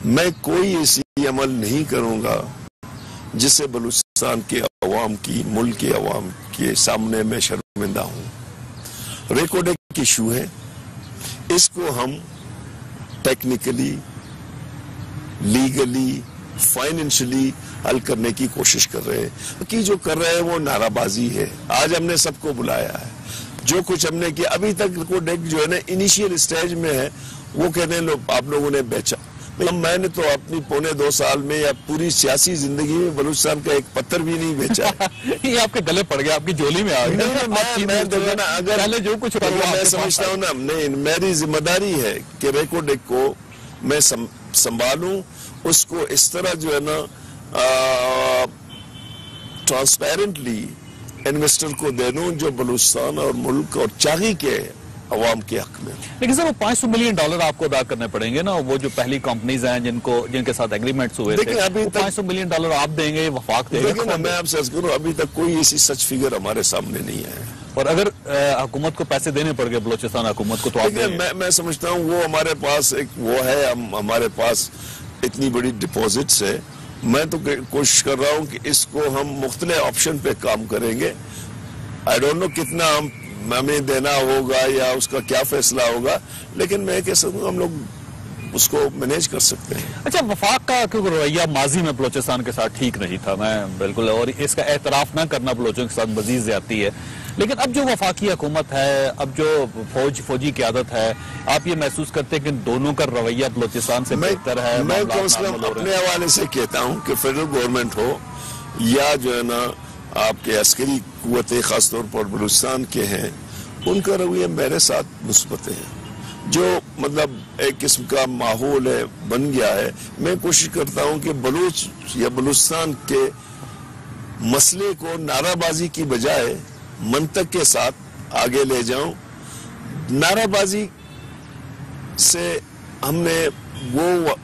میں کوئی ایسی عمل نہیں کروں گا جس سے بلوچستان کے عوام کی، ملک کے عوام کے سامنے میں شرمندہ ہوں۔ ریکارڈ ایک ایشو ہے، اس کو ہم ٹیکنیکلی، لیگلی، فائنینشلی حل کرنے کی کوشش کر رہے ہیں کہ جو کر رہے ہیں وہ نعرہ بازی ہے۔ آج ہم نے سب کو بلایا ہے، جو کچھ ہم نے کیا ابھی تک ریکارڈ ایک جو ہے نا انیشیل اسٹیج میں ہے، وہ کہنے آپ لوگوں نے بیچا۔ میں نے تو اپنی پونے 2 سال میں یا پوری سیاسی زندگی میں بلوچستان کا ایک پتھر بھی نہیں بیچا ہے۔ یہ آپ کے گلے پڑ گیا، آپ کی جولی میں آ گیا۔ میں سمجھتا ہوں نا، میری ذمہ داری ہے کہ ریکارڈ ایک کو میں سنبھالوں، اس کو اس طرح جو ہے نا ٹرانسپیرنٹلی انویسٹر کو دے دوں جو بلوچستان اور ملک اور چاہی کے عوام کے حق میں۔ لیکن سر وہ $500 ملین آپ کو ادا کرنے پڑیں گے نا، وہ جو پہلی کمپنیز ہیں جن کے ساتھ ایگریمنٹس ہوئے تھے، $500 ملین آپ دیں گے، وفاق دے گا۔ میں آپ سے عرض کروں، ابھی تک کوئی ایسی سچ فگر ہمارے سامنے نہیں ہے۔ اور اگر حکومت کو پیسے دینے پڑ گئے، بلوچستان حکومت کو، تو آپ دیں گے؟ میں سمجھتا ہوں وہ ہمارے پاس ایک وہ ہے، ہمارے پاس اتنی بڑی ڈپوزٹس ہے۔ میں تو کوشش کر رہا ہوں کہ اس کو ہم مختلف آپشن پہ کام کریں گے۔ آئی ڈونٹ نو کتنا ہمیں دینا ہوگا یا اس کا کیا فیصلہ ہوگا، لیکن میں کہہ سکوں ہم لوگ اس کو مینیج کر سکتے ہیں۔ اچھا، وفاق کا کیونکہ رویہ ماضی میں بلوچستان کے ساتھ ٹھیک نہیں تھا، میں بالکل، اور اس کا اعتراف نہ کرنا بلوچوں کے ساتھ مزید زیادتی ہے، لیکن اب جو وفاقی حکومت ہے، اب جو فوجی قیادت ہے، آپ یہ محسوس کرتے ہیں کہ دونوں کا رویہ بلوچستان سے بہتر ہے؟ میں کم از کم اپنے حوالے سے کہتا ہوں کہ فیڈرل گورنمنٹ ہو یا جو ہے نا آپ کے عسکری قوتیں خاص طور پر بلوچستان کے ہیں، ان کا رویہ میرے ساتھ مثبت ہے۔ جو مطلب ایک قسم کا ماحول ہے، بن گیا ہے، میں کوشش کرتا ہوں کہ بلوچ یا بلوچستان کے مسئلے کو نعرہ بازی کی بجائے منطق کے ساتھ آگے لے جاؤں۔ نعرہ بازی سے ہم نے وہ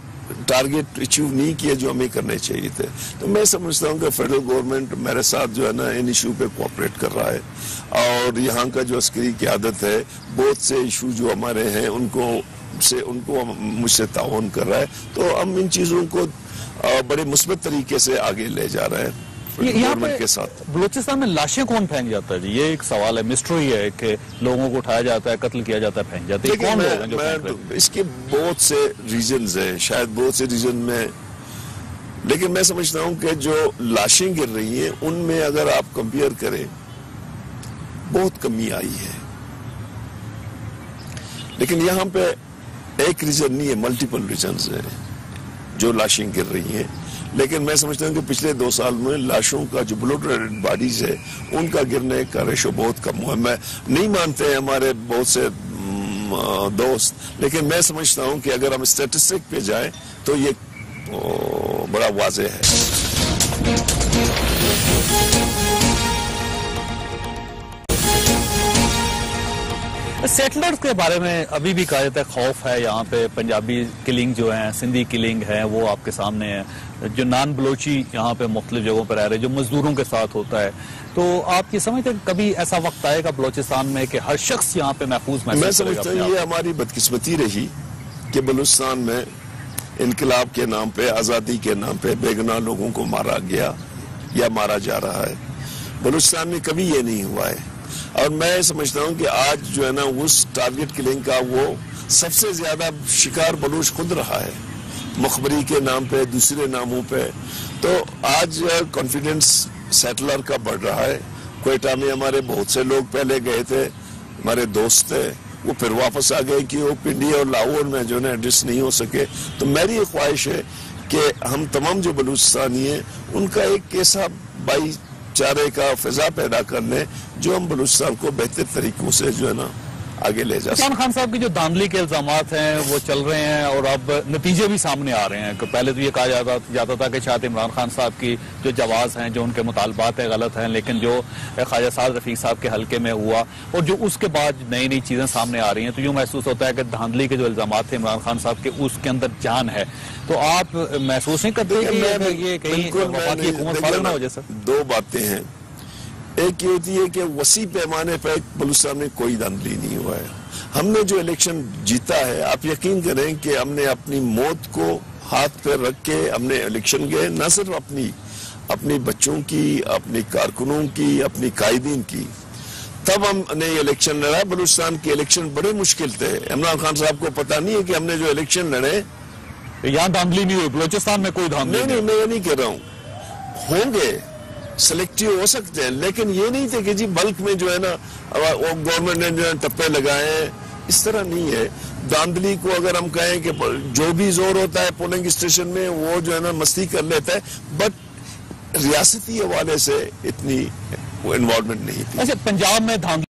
ٹارگٹ اچیو نہیں کیا جو ہمیں کرنے چاہیے تھے، تو میں سمجھتا ہوں کہ فیڈرل گورنمنٹ میرے ساتھ جو ہے نا ان ایشو پہ کوآپریٹ کر رہا ہے، اور یہاں کا جو عسکری قیادت ہے بہت سے ایشو جو ہمارے ہیں ان کو مجھ سے تعاون کر رہا ہے، تو ہم ان چیزوں کو بڑے مثبت طریقے سے آگے لے جا رہے ہیں گورنمنٹ کے ساتھ۔ بلوچستان میں لاشیں کون پھینک جاتا ہے جی؟ یہ ایک سوال ہے، مسٹری ہے کہ لوگوں کو اٹھایا جاتا ہے، قتل کیا جاتا ہے، پھینک جاتے ہیں، کون لوگ ہیں جو پھینک رہے ہیں؟ اس کے بہت سے ریزنز ہیں، شاید بہت سے ریزن میں، لیکن میں سمجھتا ہوں کہ جو لاشیں گر رہی ہیں ان میں اگر آپ کمپیئر کریں بہت کمی آئی ہے، لیکن یہاں پہ ایک ریزن نہیں ہے، ملٹیپل ریزنز ہیں جو لاشیں گر رہی ہیں، لیکن میں سمجھتا ہوں کہ پچھلے 2 سال میں لاشوں کا جو بلوڈ باڈیز ہے ان کا گرنے کا ریشو بہت کم ہوا ہے۔ میں نہیں مانتے ہیں ہمارے بہت سے دوست، لیکن میں سمجھتا ہوں کہ اگر ہم اسٹیٹسٹک پہ جائیں تو یہ بڑا واضح ہے۔ سیٹلرز کے بارے میں ابھی بھی کہا جاتا ہے خوف ہے، یہاں پہ پنجابی کلنگ جو ہیں، سندھی کلنگ ہے، وہ آپ کے سامنے ہے، جو نان بلوچی یہاں پہ مختلف جگہوں پہ رہ رہے، جو مزدوروں کے ساتھ ہوتا ہے، تو آپ یہ سمجھتے ہیں کہ کبھی ایسا وقت آئے گا بلوچستان میں کہ ہر شخص یہاں پہ محفوظ محسوس میں کرے گا؟ سمجھتا ہوں یہ ہماری بدقسمتی رہی کہ بلوچستان میں انقلاب کے نام پہ، آزادی کے نام پہ بے گناہ لوگوں کو مارا گیا یا مارا جا رہا ہے۔ بلوچستان میں کبھی یہ نہیں ہوا ہے، اور میں سمجھتا ہوں کہ آج جو ہے نا اس ٹارگٹ کلنگ کا وہ سب سے زیادہ شکار بلوچ خود رہا ہے، مخبری کے نام پہ، دوسرے ناموں پہ۔ تو آج کانفیڈنس سیٹلر کا بڑھ رہا ہے۔ کوئٹہ میں ہمارے بہت سے لوگ پہلے گئے تھے، ہمارے دوست تھے، وہ پھر واپس آ گئے کہ وہ پنڈی اور لاہور میں جو ہے نا ایڈجسٹ نہیں ہو سکے۔ تو میری یہ خواہش ہے کہ ہم تمام جو بلوچستانی ہیں ان کا ایک ایسا بھائی چارے کا فضا پیدا کر لیں جو ہم بلوچستان کو بہتر طریقوں سے جو ہے نا آگے لے جا سکتے ہیں۔ عمران خان صاحب کی جو دھاندلی کے الزامات ہیں وہ چل رہے ہیں، اور اب نتیجے بھی سامنے آ رہے ہیں کہ پہلے تو یہ کہا جاتا تھا کہ شاید عمران خان صاحب کی جو جواز ہیں، جو ان کے مطالبات ہیں غلط ہیں، لیکن جو خواجہ سعد رفیق صاحب کے حلقے میں ہوا اور جو اس کے بعد نئی چیزیں سامنے آ رہی ہیں، تو یوں محسوس ہوتا ہے کہ دھاندلی کے جو الزامات تھے عمران خان صاحب کے، اس کے اندر جان ہے۔ تو آپ محسوس نہیں کرتے کہ یہ کہیں وفاقی حکومت فارغ نہ ہو جائے؟ سر، 2 باتیں ہیں۔ ایک یہ ہوتی ہے کہ وسیع پیمانے پہ بلوچستان میں کوئی دھاندلی نہیں ہوا ہے۔ ہم نے جو الیکشن جیتا ہے، آپ یقین کریں کہ ہم نے اپنی موت کو ہاتھ پہ رکھ کے ہم نے الیکشن گئے، نہ صرف اپنی بچوں کی، اپنی کارکنوں کی، اپنی قائدین کی. تب ہم نے یہ الیکشن لڑا. بلوچستان کے الیکشن بڑے مشکل تھے. عمران خان صاحب کو پتا نہیں ہے کہ ہم نے جو الیکشن لڑے، یہاں دھاندلی نہیں ہوئی، بلوچستان میں کوئی دھاندلی نہیں، میں یہ نہیں کہہ رہا ہوں. ہوں گے، سلیکٹیو ہو سکتے ہیں، لیکن یہ نہیں تھے کہ جی بلک میں جو ہے نا وہ گورنمنٹ نے جو ہے ٹپے لگائے ہیں. اس طرح نہیں ہے. دھاندلی کو اگر ہم کہیں کہ جو بھی زور ہوتا ہے پولنگ اسٹیشن میں وہ جو ہے نا مستی کر لیتا ہے، بٹ ریاستی حوالے سے اتنی انوالومنٹ نہیں تھی. اچھا، پنجاب میں دھاندلی